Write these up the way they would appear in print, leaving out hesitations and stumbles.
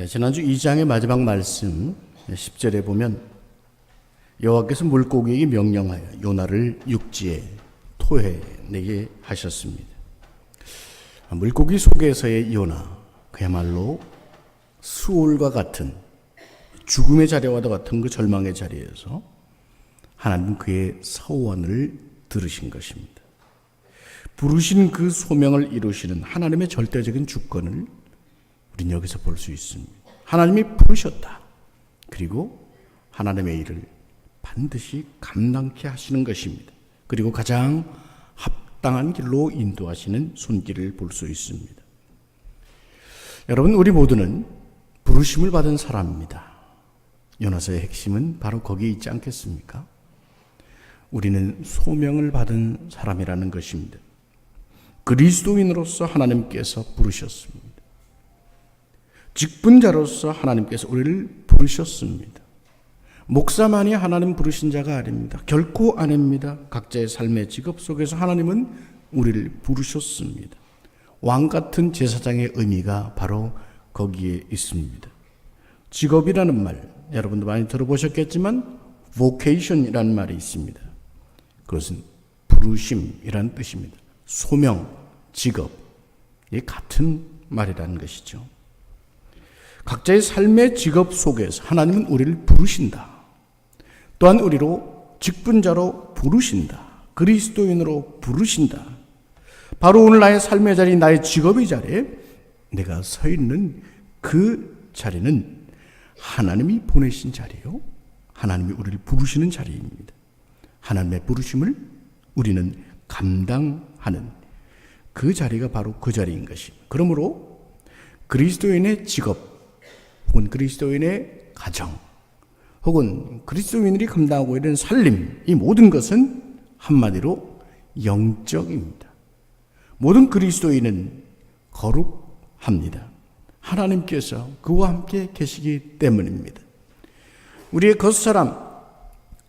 지난주 2장의 마지막 말씀 10절에 보면 여호와께서 물고기에게 명령하여 요나를 육지에 토해내게 하셨습니다. 물고기 속에서의 요나, 그야말로 수올과 같은 죽음의 자리와도 같은 그 절망의 자리에서 하나님은 그의 서원을 들으신 것입니다. 부르신 그 소명을 이루시는 하나님의 절대적인 주권을 우리는 여기서 볼 수 있습니다. 하나님이 부르셨다. 그리고 하나님의 일을 반드시 감당케 하시는 것입니다. 그리고 가장 합당한 길로 인도하시는 손길을 볼 수 있습니다. 여러분, 우리 모두는 부르심을 받은 사람입니다. 요나서의 핵심은 바로 거기에 있지 않겠습니까? 우리는 소명을 받은 사람이라는 것입니다. 그리스도인으로서 하나님께서 부르셨습니다. 직분자로서 하나님께서 우리를 부르셨습니다. 목사만이 하나님 부르신 자가 아닙니다. 결코 아닙니다. 각자의 삶의 직업 속에서 하나님은 우리를 부르셨습니다. 왕 같은 제사장의 의미가 바로 거기에 있습니다. 직업이라는 말, 여러분도 많이 들어보셨겠지만 vocation이라는 말이 있습니다. 그것은 부르심이라는 뜻입니다. 소명, 직업, 이 같은 말이라는 것이죠. 각자의 삶의 직업 속에서 하나님은 우리를 부르신다. 또한 우리로 직분자로 부르신다. 그리스도인으로 부르신다. 바로 오늘 나의 삶의 자리, 나의 직업의 자리에 내가 서 있는 그 자리는 하나님이 보내신 자리요, 하나님이 우리를 부르시는 자리입니다. 하나님의 부르심을 우리는 감당하는 그 자리가 바로 그 자리인 것입니다. 그러므로 그리스도인의 직업 혹은 그리스도인의 가정 혹은 그리스도인들이 감당하고 있는 살림, 이 모든 것은 한마디로 영적입니다. 모든 그리스도인은 거룩합니다. 하나님께서 그와 함께 계시기 때문입니다. 우리의 겉사람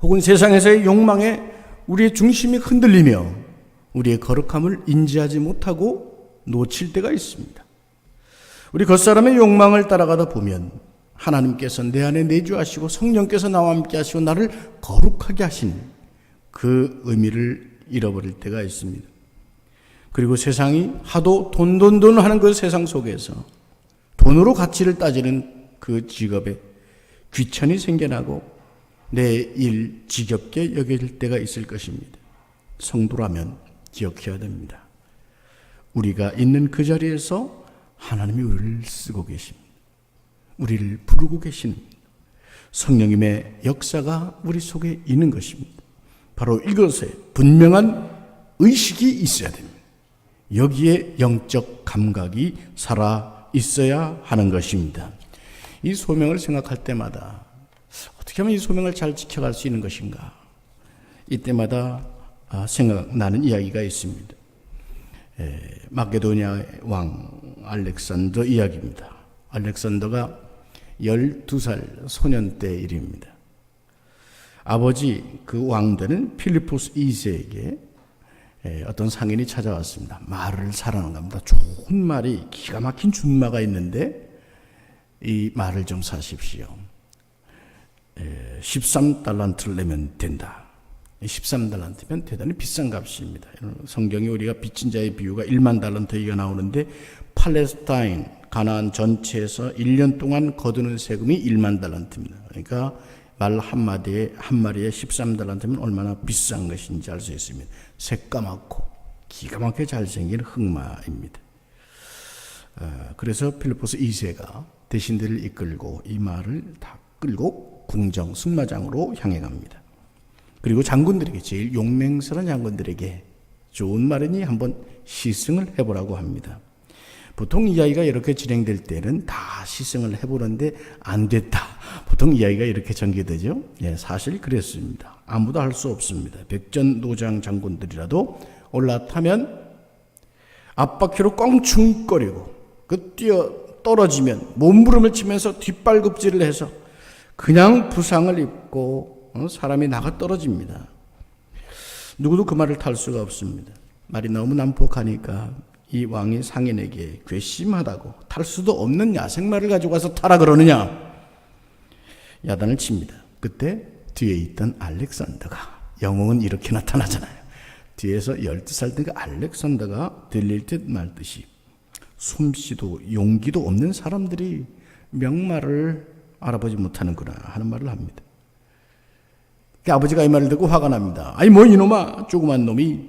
혹은 세상에서의 욕망에 우리의 중심이 흔들리며 우리의 거룩함을 인지하지 못하고 놓칠 때가 있습니다. 우리 겉사람의 욕망을 따라가다 보면 하나님께서 내 안에 내주하시고 성령께서 나와 함께 하시고 나를 거룩하게 하신 그 의미를 잃어버릴 때가 있습니다. 그리고 세상이 하도 돈 하는 그 세상 속에서 돈으로 가치를 따지는 그 직업에 귀천이 생겨나고 내 일 지겹게 여길 때가 있을 것입니다. 성도라면 기억해야 됩니다. 우리가 있는 그 자리에서 하나님이 우리를 쓰고 계십니다. 우리를 부르고 계십니다. 성령님의 역사가 우리 속에 있는 것입니다. 바로 이것에 분명한 의식이 있어야 됩니다. 여기에 영적 감각이 살아 있어야 하는 것입니다. 이 소명을 생각할 때마다 어떻게 하면 이 소명을 잘 지켜갈 수 있는 것인가? 이때마다 생각나는 이야기가 있습니다. 마게도니아 왕 알렉산더 이야기입니다. 알렉산더가 12살 소년 때 일입니다. 아버지 그 왕되는 필리포스 2세에게 어떤 상인이 찾아왔습니다. 말을 사라는 겁니다. 좋은 말이, 기가 막힌 준마가 있는데 이 말을 좀 사십시오. 13달란트를 내면 된다. 13달란트면 대단히 비싼 값입니다. 성경에 우리가 빚진 자의 비유가 1만 달란트가 나오는데 팔레스타인, 가나안 전체에서 1년 동안 거두는 세금이 1만 달란트입니다. 그러니까 말 한마리에 13달란트면 얼마나 비싼 것인지 알 수 있습니다. 새까맣고 기가 막히게 잘생긴 흑마입니다. 그래서 필리포스 2세가 대신들을 이끌고 이 말을 다 끌고 궁정 승마장으로 향해 갑니다. 그리고 장군들에게, 제일 용맹스러운 장군들에게 좋은 말이니 한번 시승을 해보라고 합니다. 보통 이야기가 이렇게 진행될 때는 다 시승을 해보는데 안 됐다. 보통 이야기가 이렇게 전개되죠. 사실 그랬습니다. 아무도 할 수 없습니다. 백전노장 장군들이라도 올라타면 앞바퀴로 껑충거리고 뛰어 떨어지면 몸부림을 치면서 뒷발급질을 해서 그냥 부상을 입고 사람이 나가 떨어집니다. 누구도 그 말을 탈 수가 없습니다. 말이 너무 난폭하니까 이 왕이 상인에게 괘씸하다고 탈 수도 없는 야생마를 가지고 와서 타라 그러느냐 야단을 칩니다. 그때 뒤에 있던 알렉산더가, 영웅은 이렇게 나타나잖아요. 뒤에서 12살 된 그 알렉산더가 들릴 듯 말 듯이 솜씨도 용기도 없는 사람들이 명마를 알아보지 못하는구나 하는 말을 합니다. 그 아버지가 이 말을 듣고 화가 납니다. 아니 뭐 이놈아, 조그만 놈이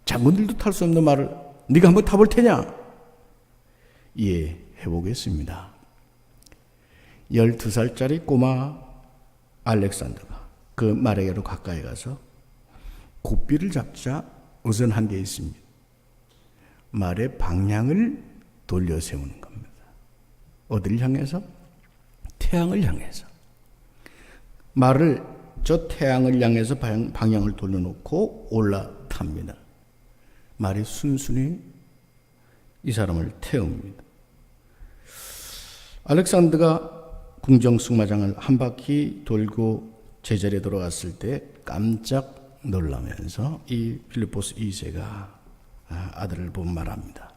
장군들도 탈 수 없는 말을 네가 한번 타볼 테냐? 이해해보겠습니다. 12살짜리 꼬마 알렉산더가 그 말에게로 가까이 가서 고삐를 잡자 우선한 게 있습니다. 말의 방향을 돌려 세우는 겁니다. 어디를 향해서? 태양을 향해서. 말을 저 태양을 향해서 방향을 돌려놓고 올라탑니다. 말이 순순히 이 사람을 태웁니다. 알렉산더가 궁정 승마장을 한 바퀴 돌고 제자리에 돌아갔을 때 깜짝 놀라면서 이 필리포스 2세가 아들을 보고 말합니다.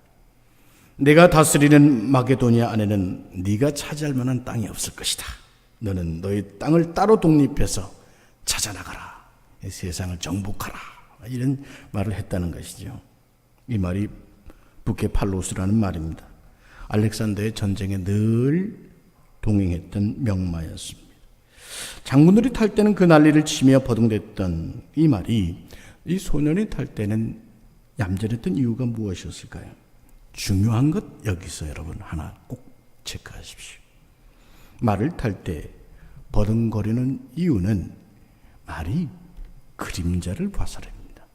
내가 다스리는 마게도니아 안에는 네가 차지할 만한 땅이 없을 것이다. 너는 너의 땅을 따로 독립해서 찾아나가라. 세상을 정복하라. 이런 말을 했다는 것이죠. 이 말이 부케팔로스라는 말입니다. 알렉산더의 전쟁에 늘 동행했던 명마였습니다. 장군들이 탈 때는 그 난리를 치며 버둥댔던 이 말이 이 소년이 탈 때는 얌전했던 이유가 무엇이었을까요? 중요한 것 여기서 여러분 하나 꼭 체크하십시오. 말을 탈 때 버둥거리는 이유는 말이 그림자를 봐서랍니다.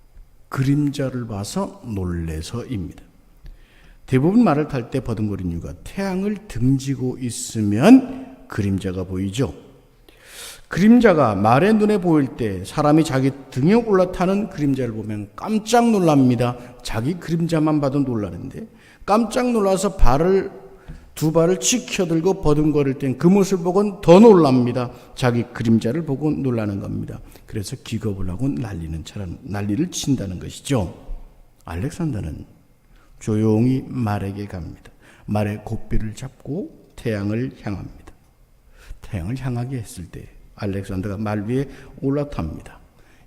그림자를 봐서 놀래서입니다. 대부분 말을 탈 때 버둥거리는 이유가 태양을 등지고 있으면 그림자가 보이죠. 그림자가 말의 눈에 보일 때 사람이 자기 등에 올라타는 그림자를 보면 깜짝 놀랍니다. 자기 그림자만 봐도 놀라는데 깜짝 놀라서 두 발을 치켜들고 버둥거릴 땐 그 모습을 보고는 더 놀랍니다. 자기 그림자를 보고 놀라는 겁니다. 그래서 기겁을 하고 난리를 친다는 것이죠. 알렉산더는 조용히 말에게 갑니다. 말의 고삐를 잡고 태양을 향합니다. 태양을 향하게 했을 때 알렉산더가 말 위에 올라탑니다.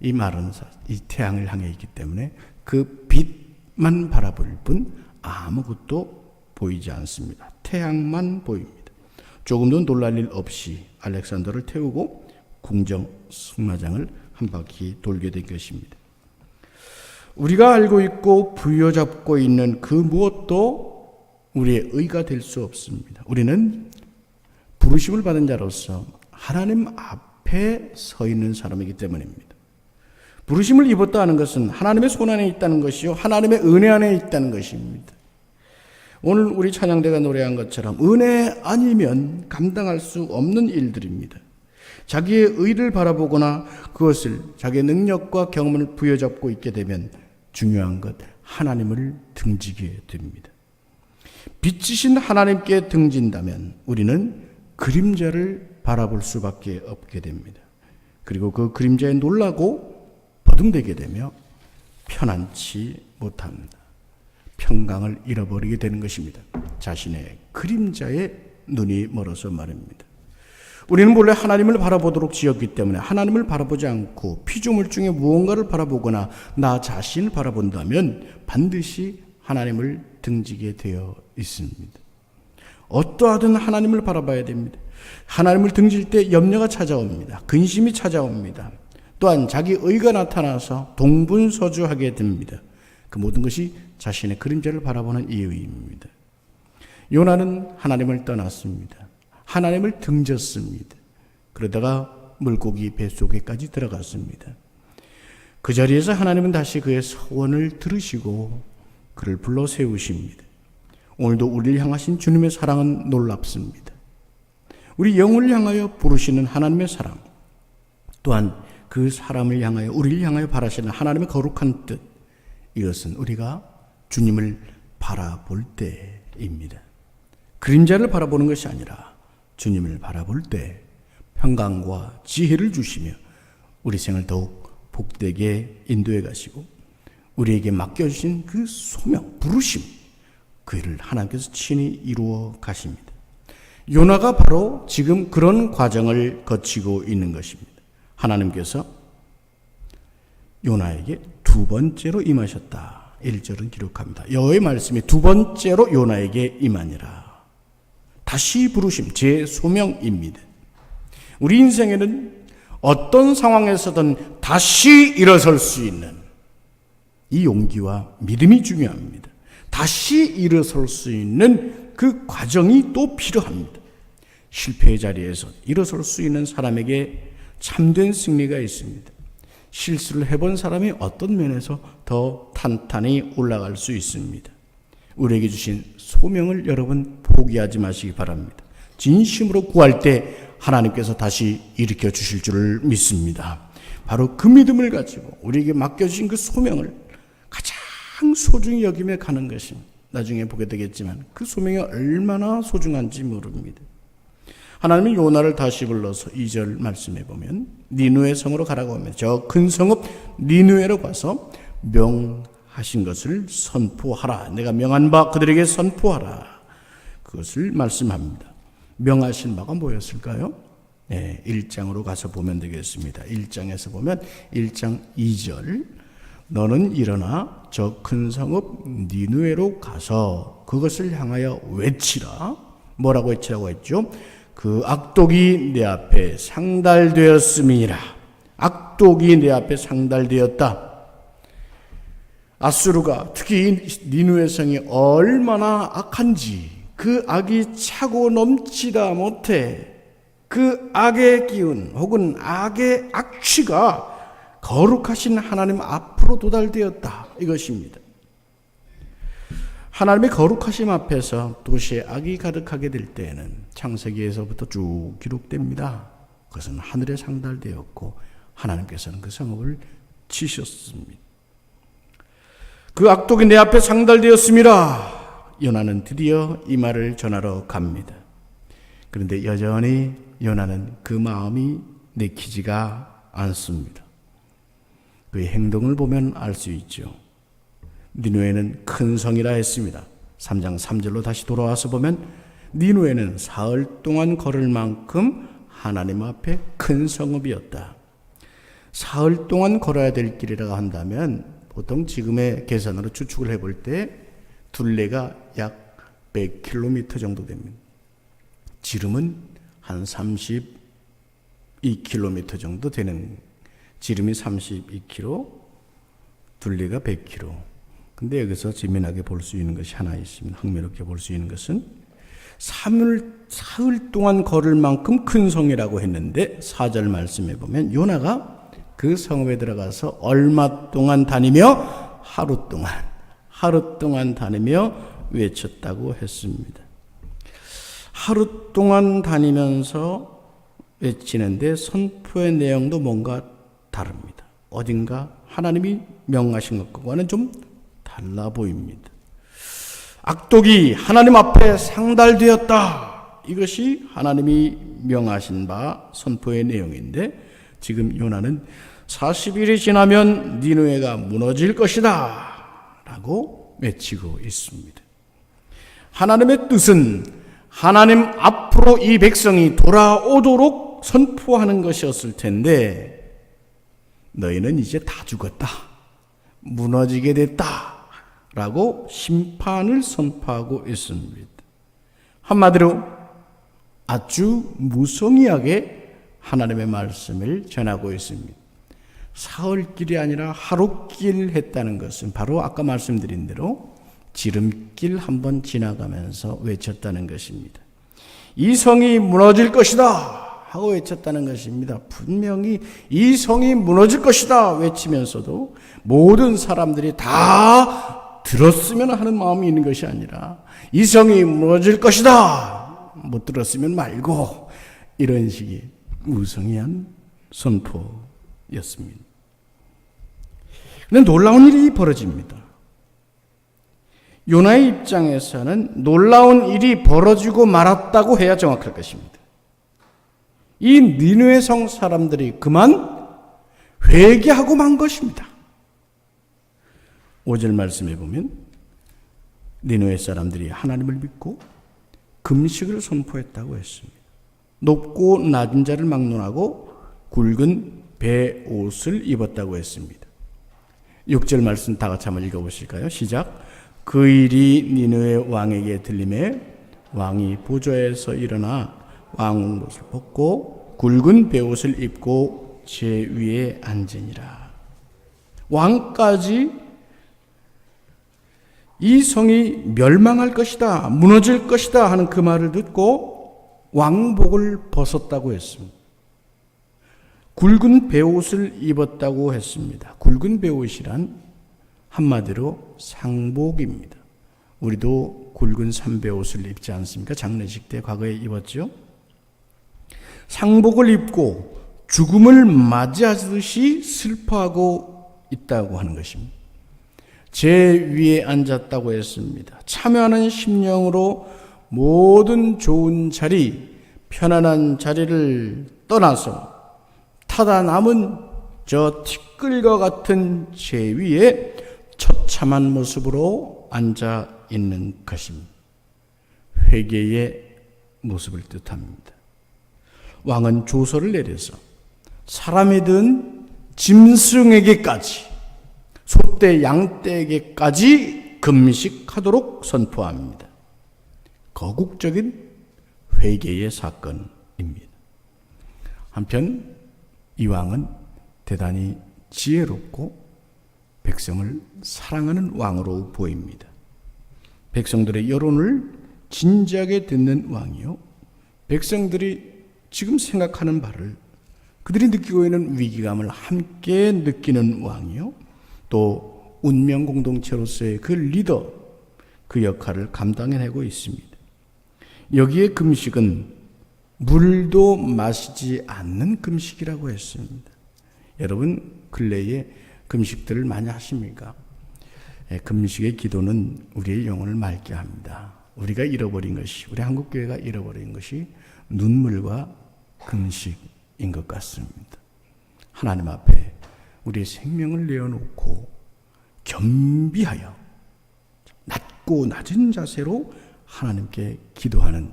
이 말은 이 태양을 향해 있기 때문에 그 빛만 바라볼 뿐 아무것도 보이지 않습니다. 태양만 보입니다. 조금도 놀랄 일 없이 알렉산더를 태우고 궁정 승마장을 한 바퀴 돌게 된 것입니다. 우리가 알고 있고 부여잡고 있는 그 무엇도 우리의 의가 될 수 없습니다. 우리는 부르심을 받은 자로서 하나님 앞에 서 있는 사람이기 때문입니다. 부르심을 입었다 하는 것은 하나님의 손 안에 있다는 것이요 하나님의 은혜 안에 있다는 것입니다. 오늘 우리 찬양대가 노래한 것처럼 은혜 아니면 감당할 수 없는 일들입니다. 자기의 의를 바라보거나 그것을 자기의 능력과 경험을 부여잡고 있게 되면 중요한 것 하나님을 등지게 됩니다. 빛이신 하나님께 등진다면 우리는 그림자를 바라볼 수밖에 없게 됩니다. 그리고 그 그림자에 놀라고 버둥대게 되며 편안치 못합니다. 평강을 잃어버리게 되는 것입니다. 자신의 그림자에 눈이 멀어서 말입니다. 우리는 본래 하나님을 바라보도록 지었기 때문에 하나님을 바라보지 않고 피조물 중에 무언가를 바라보거나 나 자신을 바라본다면 반드시 하나님을 등지게 되어 있습니다. 어떠하든 하나님을 바라봐야 됩니다. 하나님을 등질 때 염려가 찾아옵니다. 근심이 찾아옵니다. 또한 자기 의가 나타나서 동분서주하게 됩니다. 그 모든 것이 자신의 그림자를 바라보는 이유입니다. 요나는 하나님을 떠났습니다. 하나님을 등졌습니다. 그러다가 물고기 뱃속에까지 들어갔습니다. 그 자리에서 하나님은 다시 그의 소원을 들으시고 그를 불러 세우십니다. 오늘도 우리를 향하신 주님의 사랑은 놀랍습니다. 우리 영혼을 향하여 부르시는 하나님의 사랑, 또한 그 사람을 향하여 우리를 향하여 바라시는 하나님의 거룩한 뜻, 이것은 우리가 주님을 바라볼 때입니다. 그림자를 바라보는 것이 아니라 주님을 바라볼 때 평강과 지혜를 주시며 우리 생을 더욱 복되게 인도해 가시고 우리에게 맡겨주신 그 소명, 부르심, 그 일을 하나님께서 친히 이루어 가십니다. 요나가 바로 지금 그런 과정을 거치고 있는 것입니다. 하나님께서 요나에게 두 번째로 임하셨다. 1절은 기록합니다. 여호와의 말씀이 두 번째로 요나에게 임하니라. 다시 부르심, 제 소명입니다. 우리 인생에는 어떤 상황에서든 다시 일어설 수 있는 이 용기와 믿음이 중요합니다. 다시 일어설 수 있는 그 과정이 또 필요합니다. 실패의 자리에서 일어설 수 있는 사람에게 참된 승리가 있습니다. 실수를 해본 사람이 어떤 면에서 더 탄탄히 올라갈 수 있습니다. 우리에게 주신 소명을 여러분 포기하지 마시기 바랍니다. 진심으로 구할 때 하나님께서 다시 일으켜 주실 줄을 믿습니다. 바로 그 믿음을 가지고 우리에게 맡겨주신 그 소명을 가장 소중히 여기며 가는 것입니다. 나중에 보게 되겠지만 그 소명이 얼마나 소중한지 모릅니다. 하나님은 요나를 다시 불러서 2절 말씀해 보면 니누에 성으로 가라고 하면 저 큰 성읍 니누에로 가서 명하신 것을 선포하라. 내가 명한 바 그들에게 선포하라. 그것을 말씀합니다. 명하신 바가 뭐였을까요? 네, 1장으로 가서 보면 되겠습니다. 1장에서 보면 1장 2절 너는 일어나 저 큰 성읍 니누에로 가서 그것을 향하여 외치라. 뭐라고 외치라고 했죠? 그 악독이 내 앞에 상달되었음이니라. 악독이 내 앞에 상달되었다. 아수르가 특히 니누의 성이 얼마나 악한지 그 악이 차고 넘치다 못해 그 악의 기운 혹은 악의 악취가 거룩하신 하나님 앞으로 도달되었다. 이것입니다. 하나님의 거룩하심 앞에서 도시에 악이 가득하게 될 때에는 창세기에서부터 쭉 기록됩니다. 그것은 하늘에 상달되었고 하나님께서는 그 성읍을 치셨습니다. 그 악독이 내 앞에 상달되었습니다. 요나는 드디어 이 말을 전하러 갑니다. 그런데 여전히 요나는 그 마음이 내키지가 않습니다. 그의 행동을 보면 알 수 있죠. 니누에는 큰 성이라 했습니다. 3장 3절로 다시 돌아와서 보면 니누에는 사흘 동안 걸을 만큼 하나님 앞에 큰 성읍이었다. 사흘 동안 걸어야 될 길이라고 한다면 보통 지금의 계산으로 추측을 해볼 때 둘레가 약 100km 정도 됩니다. 지름은 한 32km 정도 되는, 지름이 32km, 둘레가 100km. 근데 여기서 재미나게 볼 수 있는 것이 하나 있습니다. 흥미롭게 볼 수 있는 것은 사흘 동안 걸을 만큼 큰 성이라고 했는데 4절 말씀해 보면 요나가 그 성읍에 들어가서 얼마 동안 다니며 하루 동안 다니며 외쳤다고 했습니다. 하루 동안 다니면서 외치는데 선포의 내용도 뭔가 다릅니다. 어딘가 하나님이 명하신 것과는 좀 달라 보입니다. 악독이 하나님 앞에 상달되었다. 이것이 하나님이 명하신 바 선포의 내용인데 지금 요나는 40일이 지나면 니느웨가 무너질 것이다 라고 외치고 있습니다. 하나님의 뜻은 하나님 앞으로 이 백성이 돌아오도록 선포하는 것이었을 텐데 너희는 이제 다 죽었다. 무너지게 됐다. 라고 심판을 선포하고 있습니다. 한마디로 아주 무성의하게 하나님의 말씀을 전하고 있습니다. 사흘길이 아니라 하루길 했다는 것은 바로 아까 말씀드린 대로 지름길 한번 지나가면서 외쳤다는 것입니다. 이 성이 무너질 것이다 하고 외쳤다는 것입니다. 분명히 이 성이 무너질 것이다 외치면서도 모든 사람들이 다 들었으면 하는 마음이 있는 것이 아니라 이 성이 무너질 것이다 못 들었으면 말고 이런 식의 무성의한 선포였습니다. 그런데 놀라운 일이 벌어집니다. 요나의 입장에서는 놀라운 일이 벌어지고 말았다고 해야 정확할 것입니다. 이 니느웨 성 사람들이 그만 회개하고 만 것입니다. 5절 말씀해 보면 니느웨 사람들이 하나님을 믿고 금식을 선포했다고 했습니다. 높고 낮은 자를 막론하고 굵은 배 옷을 입었다고 했습니다. 6절 말씀 다 같이 한번 읽어보실까요? 시작. 그 일이 니느웨 왕에게 들림에 왕이 보좌에서 일어나 왕 옷을 벗고 굵은 배 옷을 입고 제 위에 앉으니라. 왕까지 이 성이 멸망할 것이다, 무너질 것이다 하는 그 말을 듣고 왕복을 벗었다고 했습니다. 굵은 베옷을 입었다고 했습니다. 굵은 베옷이란 한마디로 상복입니다. 우리도 굵은 삼베옷을 입지 않습니까? 장례식 때 과거에 입었죠. 상복을 입고 죽음을 맞이하듯이 슬퍼하고 있다고 하는 것입니다. 제 위에 앉았다고 했습니다. 참여하는 심령으로 모든 좋은 자리, 편안한 자리를 떠나서 타다 남은 저 티끌과 같은 제 위에 처참한 모습으로 앉아 있는 것입니다. 회개의 모습을 뜻합니다. 왕은 조서를 내려서 사람이든 짐승에게까지 소떼 양떼에게까지 금식하도록 선포합니다. 거국적인 회개의 사건입니다. 한편 이 왕은 대단히 지혜롭고 백성을 사랑하는 왕으로 보입니다. 백성들의 여론을 진지하게 듣는 왕이요, 백성들이 지금 생각하는 바를, 그들이 느끼고 있는 위기감을 함께 느끼는 왕이요, 또 운명 공동체로서의 그 리더, 그 역할을 감당해내고 있습니다. 여기에 금식은 물도 마시지 않는 금식이라고 했습니다. 여러분 근래에 금식들을 많이 하십니까? 금식의 기도는 우리의 영혼을 맑게 합니다. 우리가 잃어버린 것이, 우리 한국교회가 잃어버린 것이 눈물과 금식인 것 같습니다. 하나님 앞에 우리의 생명을 내어놓고 겸비하여 낮고 낮은 자세로 하나님께 기도하는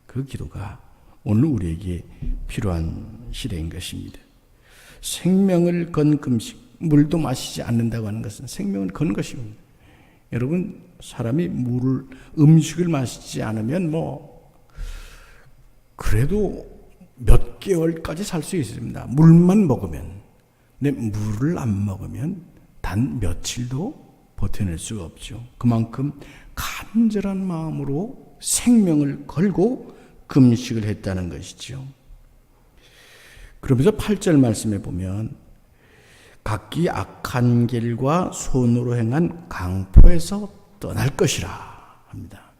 그 기도가 오늘 우리에게 필요한 시대인 것입니다. 생명을 건 금식, 물도 마시지 않는다고 하는 것은 생명을 건 것입니다. 여러분, 사람이 음식을 마시지 않으면 그래도 몇 개월까지 살 수 있습니다. 물만 먹으면. 근데 물을 안 먹으면 단 며칠도 버텨낼 수가 없죠. 그만큼 간절한 마음으로 생명을 걸고 금식을 했다는 것이죠. 그러면서 8절 말씀에 보면 각기 악한 길과 손으로 행한 강포에서 떠날 것이라 합니다.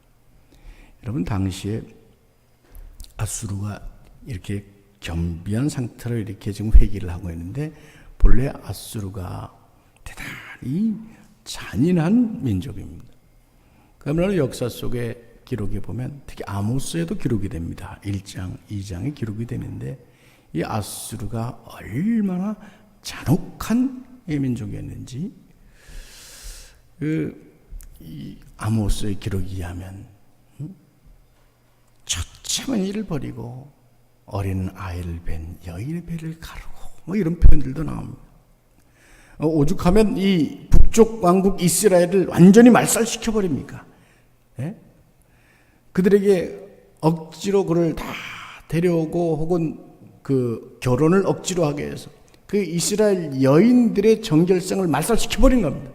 여러분, 당시에 아수르가 이렇게 겸비한 상태로 이렇게 지금 회개를 하고 있는데, 본래 아수르가 대단히 잔인한 민족입니다. 그러면 역사 속에 기록에 보면 특히 아모스에도 기록이 됩니다. 1장, 2장에 기록이 되는데, 이 아수르가 얼마나 잔혹한 민족이었는지 이 아모스의 기록에 의하면 처참한 일을 벌이고 어린 아이를 벤 여인의 배를 가르고 이런 표현들도 나옵니다. 오죽하면 이 북쪽 왕국 이스라엘을 완전히 말살시켜 버립니까? 예? 그들에게 억지로 그를 다 데려오고 혹은 그 결혼을 억지로 하게 해서 그 이스라엘 여인들의 정결성을 말살시켜 버린 겁니다.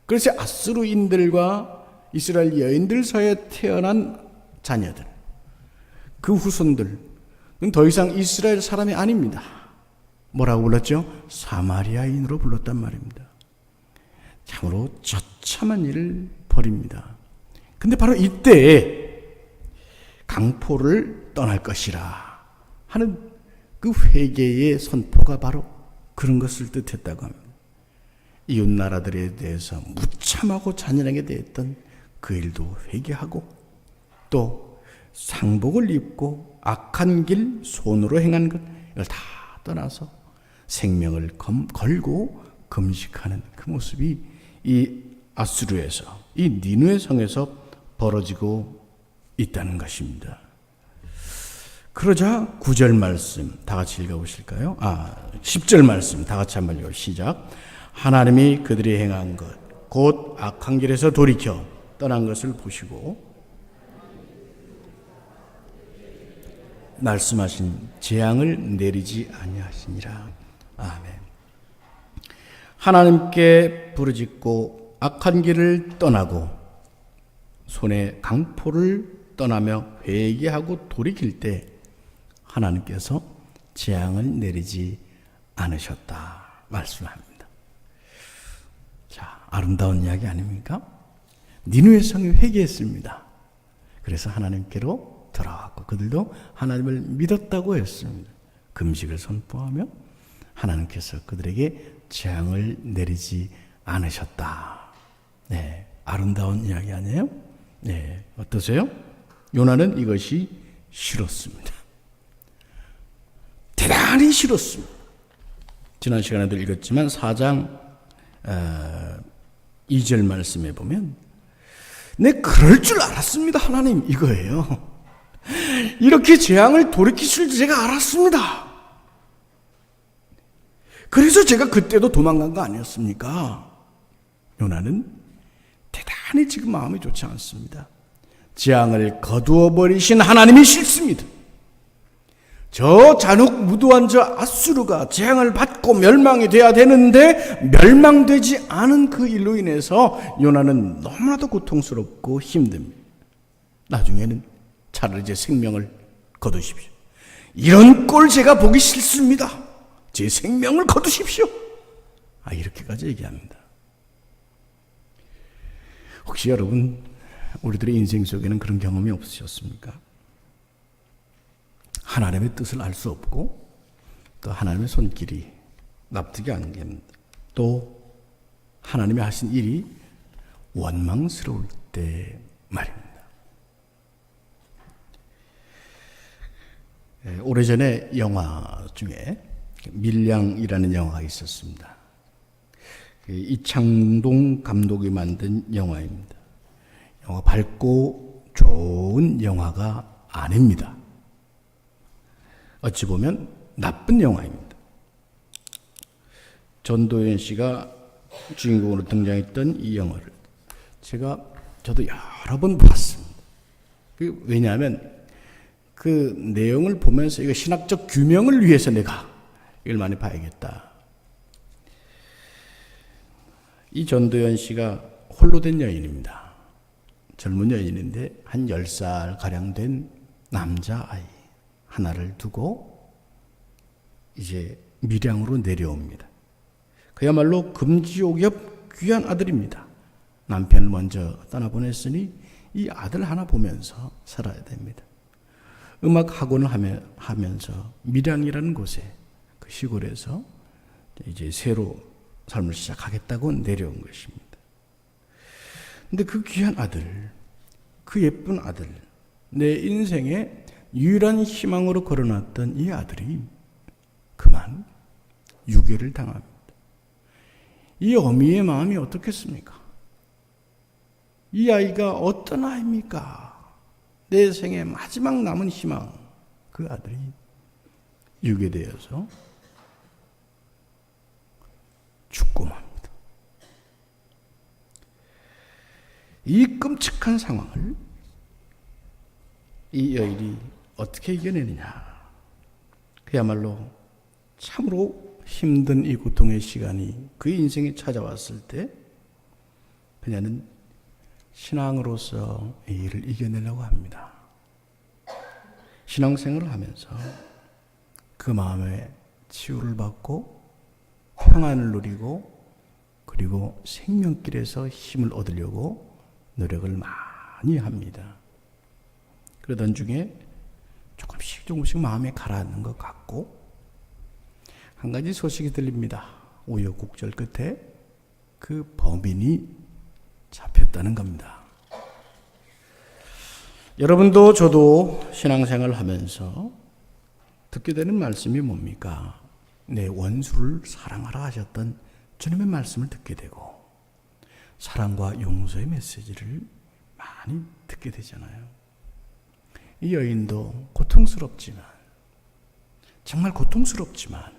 그래서 아수르인들과 이스라엘 여인들 사이에 태어난 자녀들, 그 후손들은 더 이상 이스라엘 사람이 아닙니다. 뭐라고 불렀죠? 사마리아인으로 불렀단 말입니다. 참으로 처참한 일을 벌입니다. 근데 바로 이때 강포를 떠날 것이라 하는 그 회개의 선포가 바로 그런 것을 뜻했다고 합니다. 이웃 나라들에 대해서 무참하고 잔인하게 대했던 그 일도 회개하고, 또 상복을 입고 악한 길 손으로 행한 것, 이걸 다 떠나서 생명을 걸고 금식하는 그 모습이 이 아수르에서 이 니느웨 성에서 벌어지고 있다는 것입니다. 그러자 9절 말씀 다 같이 읽어보실까요? 10절 말씀 다 같이 한번 읽어 시작. 하나님이 그들이 행한 것 곧 악한 길에서 돌이켜 떠난 것을 보시고 말씀하신 재앙을 내리지 아니하시니라. 아멘. 하나님께 부르짖고 악한 길을 떠나고 손에 강포를 떠나며 회개하고 돌이킬 때 하나님께서 재앙을 내리지 않으셨다 말씀합니다. 자, 아름다운 이야기 아닙니까? 니느웨 성이 회개했습니다. 그래서 하나님께로 돌아왔고 그들도 하나님을 믿었다고 했습니다. 금식을 선포하며 하나님께서 그들에게 재앙을 내리지 않으셨다. 네, 아름다운 이야기 아니에요? 네, 어떠세요? 요나는 이것이 싫었습니다. 대단히 싫었습니다. 지난 시간에도 읽었지만 4장 2절 말씀에 보면 내 그럴 줄 알았습니다. 하나님 이거예요. 이렇게 재앙을 돌이키실 줄 제가 알았습니다. 그래서 제가 그때도 도망간 거 아니었습니까? 요나는 대단히 지금 마음이 좋지 않습니다. 재앙을 거두어 버리신 하나님이 싫습니다. 저 잔혹 무도한 저 아수르가 재앙을 받고 멸망이 돼야 되는데 멸망되지 않은 그 일로 인해서 요나는 너무나도 고통스럽고 힘듭니다. 나중에는 차라리 제 생명을 거두십시오. 이런 꼴 제가 보기 싫습니다. 제 생명을 거두십시오. 이렇게까지 얘기합니다. 혹시 여러분 우리들의 인생 속에는 그런 경험이 없으셨습니까? 하나님의 뜻을 알 수 없고 또 하나님의 손길이 납득이 안 됩니다. 또 하나님이 하신 일이 원망스러울 때 말입니다. 오래전에 영화 중에 밀양이라는 영화가 있었습니다. 이창동 감독이 만든 영화입니다. 영화 밝고 좋은 영화가 아닙니다. 어찌 보면 나쁜 영화입니다. 전도연 씨가 주인공으로 등장했던 이 영화를 저도 여러 번 봤습니다. 왜냐하면 그 내용을 보면서 이거 신학적 규명을 위해서 내가 이걸 많이 봐야겠다. 이 전도연 씨가 홀로 된 여인입니다. 젊은 여인인데 한 10살 가량 된 남자아이 하나를 두고 이제 밀양으로 내려옵니다. 그야말로 금지옥엽 귀한 아들입니다. 남편을 먼저 떠나보냈으니 이 아들 하나 보면서 살아야 됩니다. 음악 학원을 하면서 밀양이라는 곳에 그 시골에서 이제 새로 삶을 시작하겠다고 내려온 것입니다. 근데 그 귀한 아들, 그 예쁜 아들, 내 인생의 유일한 희망으로 걸어놨던 이 아들이 그만 유괴를 당합니다. 이 어미의 마음이 어떻겠습니까? 이 아이가 어떤 아이입니까? 내 생의 마지막 남은 희망, 그 아들이 유괴되어서 죽고 맙니다. 이 끔찍한 상황을 이 여인이 어떻게 이겨내느냐. 그야말로 참으로 힘든 이 고통의 시간이 그 인생에 찾아왔을 때 그녀는 신앙으로서 이 일을 이겨내려고 합니다. 신앙생활을 하면서 그 마음에 치유를 받고 평안을 누리고 그리고 생명길에서 힘을 얻으려고 노력을 많이 합니다. 그러던 중에 조금씩 마음에 가라앉는 것 같고 한 가지 소식이 들립니다. 우여곡절 끝에 그 범인이 잡혔다는 겁니다. 여러분도 저도 신앙생활을 하면서 듣게 되는 말씀이 뭡니까? 내 원수를 사랑하라 하셨던 주님의 말씀을 듣게 되고 사랑과 용서의 메시지를 많이 듣게 되잖아요. 이 여인도 고통스럽지만, 정말 고통스럽지만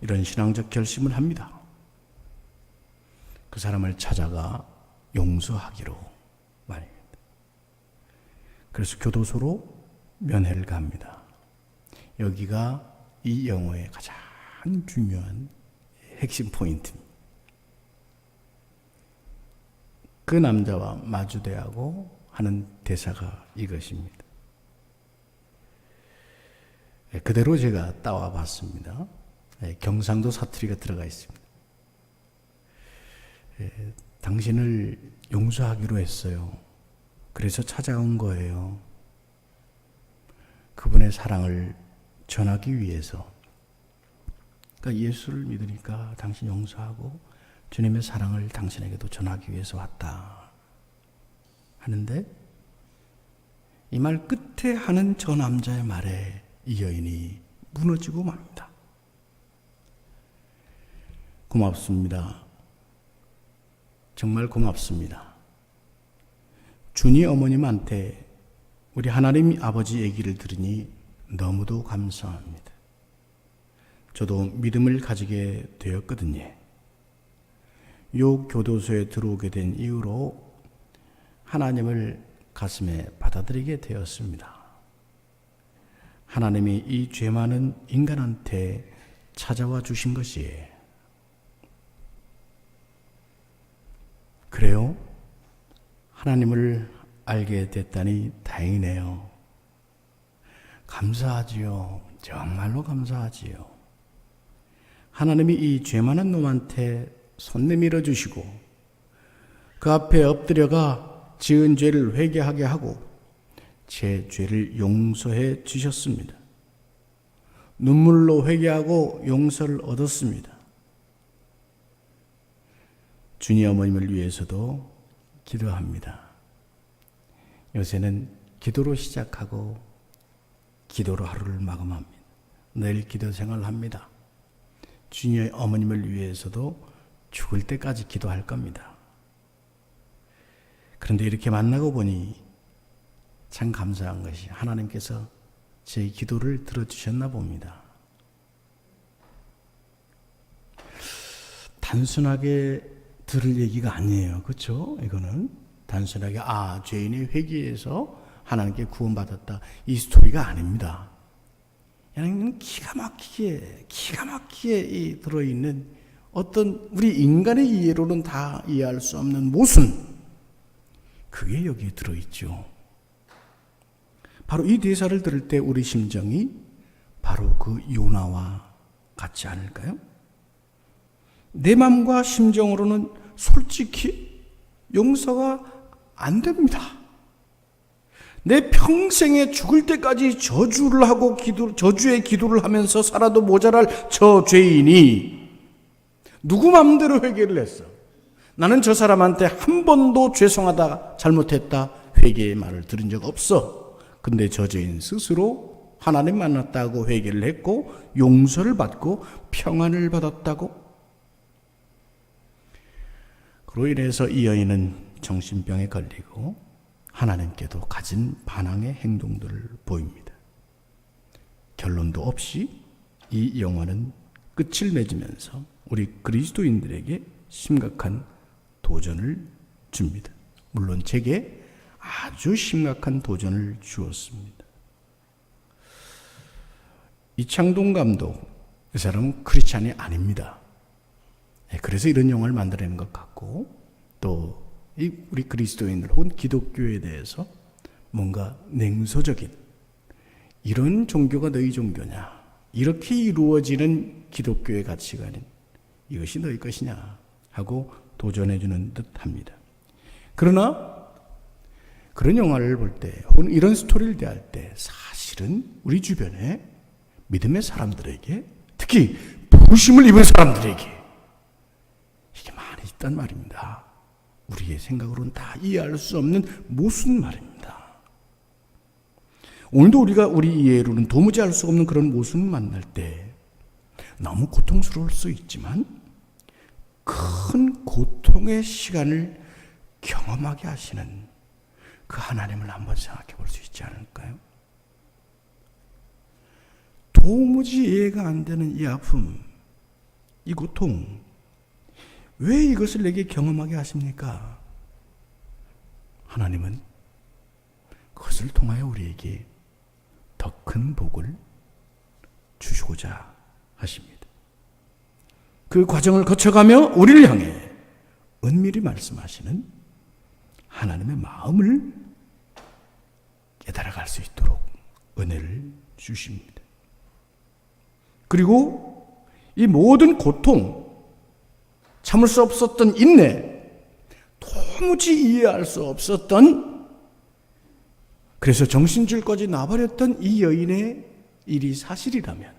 이런 신앙적 결심을 합니다. 그 사람을 찾아가 용서하기로 말입니다. 그래서 교도소로 면회를 갑니다. 여기가 이 영화의 가장 중요한 핵심 포인트입니다. 그 남자와 마주대하고 하는 대사가 이것입니다. 그대로 제가 따와 봤습니다. 경상도 사투리가 들어가 있습니다. 당신을 용서하기로 했어요. 그래서 찾아온 거예요. 그분의 사랑을 전하기 위해서. 그러니까 예수를 믿으니까 당신 용서하고 주님의 사랑을 당신에게도 전하기 위해서 왔다 하는데, 이 말 끝에 하는 저 남자의 말에 이 여인이 무너지고 맙니다. 고맙습니다. 정말 고맙습니다. 준이 어머님한테 우리 하나님 아버지 얘기를 들으니 너무도 감사합니다. 저도 믿음을 가지게 되었거든요. 요 교도소에 들어오게 된 이후로 하나님을 가슴에 받아들이게 되었습니다. 하나님이 이 죄 많은 인간한테 찾아와 주신 것이에요. 그래요? 하나님을 알게 됐다니 다행이네요. 감사하지요. 정말로 감사하지요. 하나님이 이 죄 많은 놈한테 손 내밀어 주시고 그 앞에 엎드려가 지은 죄를 회개하게 하고 제 죄를 용서해 주셨습니다. 눈물로 회개하고 용서를 얻었습니다. 준이 어머님을 위해서도 기도합니다. 요새는 기도로 시작하고 기도로 하루를 마감합니다. 늘 기도 생활합니다. 준이 어머님을 위해서도 죽을 때까지 기도할 겁니다. 그런데 이렇게 만나고 보니 참 감사한 것이 하나님께서 제 기도를 들어주셨나 봅니다. 단순하게 들을 얘기가 아니에요. 그렇죠? 이거는 단순하게 죄인이 회개해서 하나님께 구원받았다, 이 스토리가 아닙니다. 그냥 기가 막히게 이 들어있는 어떤 우리 인간의 이해로는 다 이해할 수 없는 모순, 그게 여기에 들어있죠. 바로 이 대사를 들을 때 우리 심정이 바로 그 요나와 같지 않을까요? 내 마음과 심정으로는 솔직히 용서가 안 됩니다. 내 평생에 죽을 때까지 저주를 하고 저주의 기도를 하면서 살아도 모자랄 저 죄인이 누구 마음대로 회개를 했어? 나는 저 사람한테 한 번도 죄송하다, 잘못했다, 회개의 말을 들은 적 없어. 근데 저 죄인 스스로 하나님 만났다고 회개를 했고 용서를 받고 평안을 받았다고? 그로 인해서 이 여인은 정신병에 걸리고 하나님께도 가진 반항의 행동들을 보입니다. 결론도 없이 이 영화는 끝을 맺으면서 우리 그리스도인들에게 심각한 도전을 줍니다. 물론 제게 아주 심각한 도전을 주었습니다. 이창동 감독, 이 사람은 크리스찬이 아닙니다. 그래서 이런 영화를 만들어낸 것 같고, 또 우리 그리스도인들 혹은 기독교에 대해서 뭔가 냉소적인, 이런 종교가 너희 종교냐, 이렇게 이루어지는 기독교의 가치관인 이것이 너희 것이냐 하고 도전해주는 듯합니다. 그러나 그런 영화를 볼 때 혹은 이런 스토리를 대할 때 사실은 우리 주변에 믿음의 사람들에게, 특히 부르심을 입은 사람들에게 이게 많이 있단 말입니다. 우리의 생각으로는 다 이해할 수 없는 모순 말입니다. 오늘도 우리가 우리 이해로는 도무지 알 수 없는 그런 모순을 만날 때 너무 고통스러울 수 있지만 큰 고통의 시간을 경험하게 하시는 그 하나님을 한번 생각해 볼 수 있지 않을까요? 도무지 이해가 안 되는 이 아픔, 이 고통, 왜 이것을 내게 경험하게 하십니까? 하나님은 그것을 통하여 우리에게 더 큰 복을 주시고자 하십니다. 그 과정을 거쳐가며 우리를 향해 은밀히 말씀하시는 하나님의 마음을 깨달아갈 수 있도록 은혜를 주십니다. 그리고 이 모든 고통, 참을 수 없었던 인내, 도무지 이해할 수 없었던, 그래서 정신줄까지 놔버렸던 이 여인의 일이 사실이라면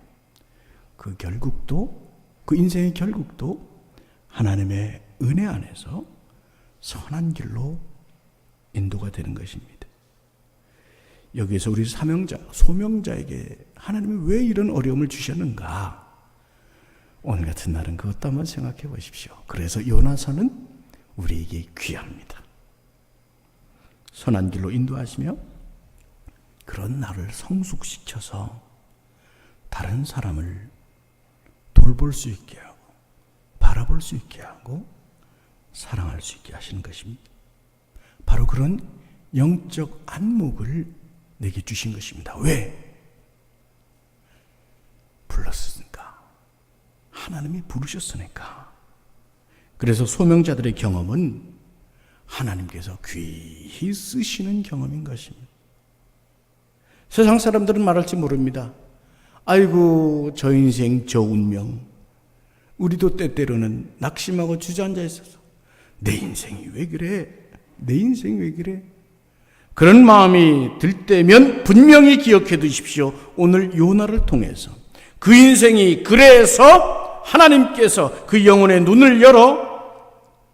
그 결국도, 그 인생의 결국도 하나님의 은혜 안에서 선한 길로 인도가 되는 것입니다. 여기에서 우리 소명자에게 하나님이 왜 이런 어려움을 주셨는가? 오늘 같은 날은 그것도 한번 생각해 보십시오. 그래서 요나서는 우리에게 귀합니다. 선한 길로 인도하시며 그런 나를 성숙시켜서 다른 사람을 돌볼 수 있게 하고 바라볼 수 있게 하고 사랑할 수 있게 하시는 것입니다. 바로 그런 영적 안목을 내게 주신 것입니다. 왜? 불렀으니까. 하나님이 부르셨으니까. 그래서 소명자들의 경험은 하나님께서 귀히 쓰시는 경험인 것입니다. 세상 사람들은 말할지 모릅니다. 아이고 저 인생 저 운명. 우리도 때때로는 낙심하고 주저앉아 있어서 내 인생이 왜 그래? 내 인생이 왜 그래? 그런 마음이 들 때면 분명히 기억해 두십시오. 오늘 요나를 통해서 그 인생이 그래서 하나님께서 그 영혼의 눈을 열어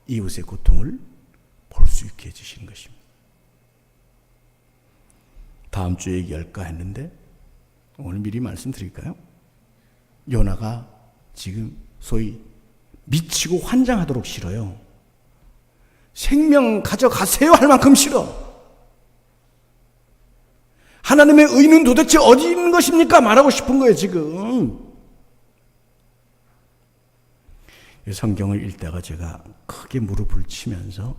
이웃의 고통을 볼 수 있게 해주시는 것입니다. 다음 주에 얘기할까 했는데 오늘 미리 말씀드릴까요? 요나가 지금 소위 미치고 환장하도록 싫어요. 생명 가져가세요 할 만큼 싫어. 하나님의 의는 도대체 어디 있는 것입니까? 말하고 싶은 거예요 지금. 성경을 읽다가 제가 크게 무릎을 치면서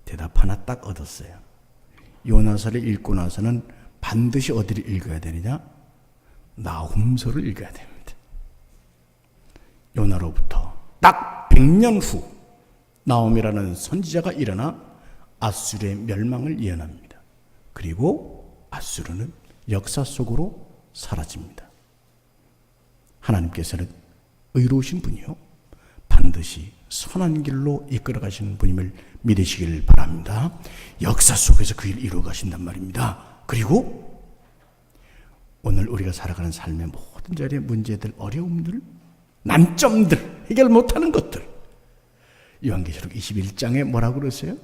대답 하나 딱 얻었어요. 요나서를 읽고 나서는 반드시 어디를 읽어야 되느냐? 나훔서를 읽어야 됩니다. 요나로부터 딱 100년 후 나홈이라는 선지자가 일어나 아수르의 멸망을 예언합니다. 그리고 아수르는 역사 속으로 사라집니다. 하나님께서는 의로우신 분이요 반드시 선한 길로 이끌어 가시는 분임을 믿으시길 바랍니다. 역사 속에서 그 일을 이루어 가신단 말입니다. 그리고 오늘 우리가 살아가는 삶의 모든 자리의 문제들, 어려움들, 난점들, 해결 못하는 것들, 요한계시록 21장에 뭐라고 그러세요?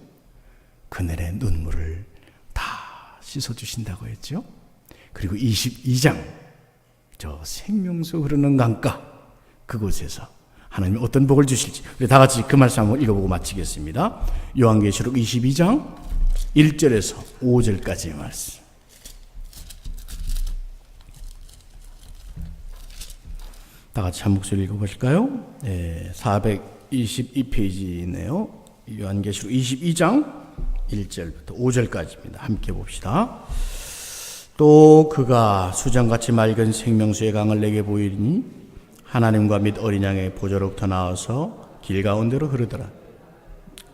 그늘의 눈물을 다 씻어주신다고 했죠. 그리고 22장 저 생명수 흐르는 강가 그곳에서 하나님이 어떤 복을 주실지 우리 다 같이 그 말씀 한번 읽어보고 마치겠습니다. 요한계시록 22장 1절에서 5절까지의 말씀. 다 같이 한 목소리 읽어보실까요? 네, 422페이지네요. 요한계시록 22장 1절부터 5절까지입니다. 함께 봅시다. 또 그가 수정같이 맑은 생명수의 강을 내게 보이니 하나님과 및 어린 양의 보좌로부터 나와서 길 가운데로 흐르더라.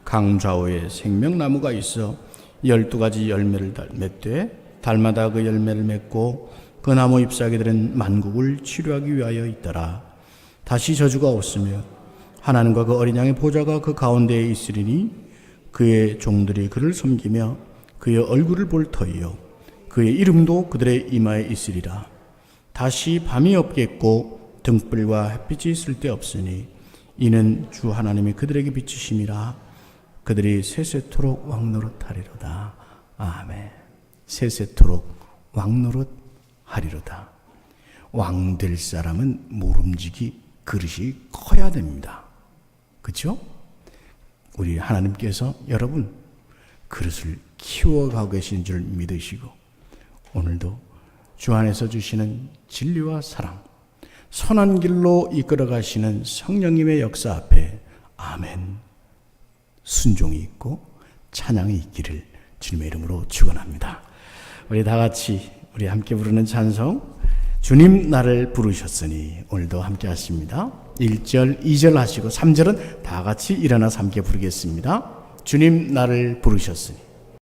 강 좌우에 생명나무가 있어 12가지 열매를 맺되 달마다 그 열매를 맺고 그 나무 잎사귀들은 만국을 치료하기 위하여 있더라. 다시 저주가 없으며 하나님과 그 어린 양의 보좌가 그 가운데에 있으리니 그의 종들이 그를 섬기며 그의 얼굴을 볼 터이요 그의 이름도 그들의 이마에 있으리라. 다시 밤이 없겠고 등불과 햇빛이 있을 데 없으니 이는 주 하나님이 그들에게 비추심이라. 그들이 세세토록 왕노릇하리로다. 아멘. 세세토록 왕노릇하리로다. 왕 될 사람은 모름지기 그릇이 커야 됩니다. 그렇죠? 우리 하나님께서 여러분 그릇을 키워가고 계신 줄 믿으시고 오늘도 주 안에서 주시는 진리와 사랑, 선한 길로 이끌어 가시는 성령님의 역사 앞에 아멘 순종이 있고 찬양이 있기를 주님의 이름으로 축원합니다. 우리 다 같이 우리 함께 부르는 찬송 주님 나를 부르셨으니 오늘도 함께 하십니다. 1절, 2절 하시고 3절은 다 같이 일어나서 함께 부르겠습니다. 주님 나를 부르셨으니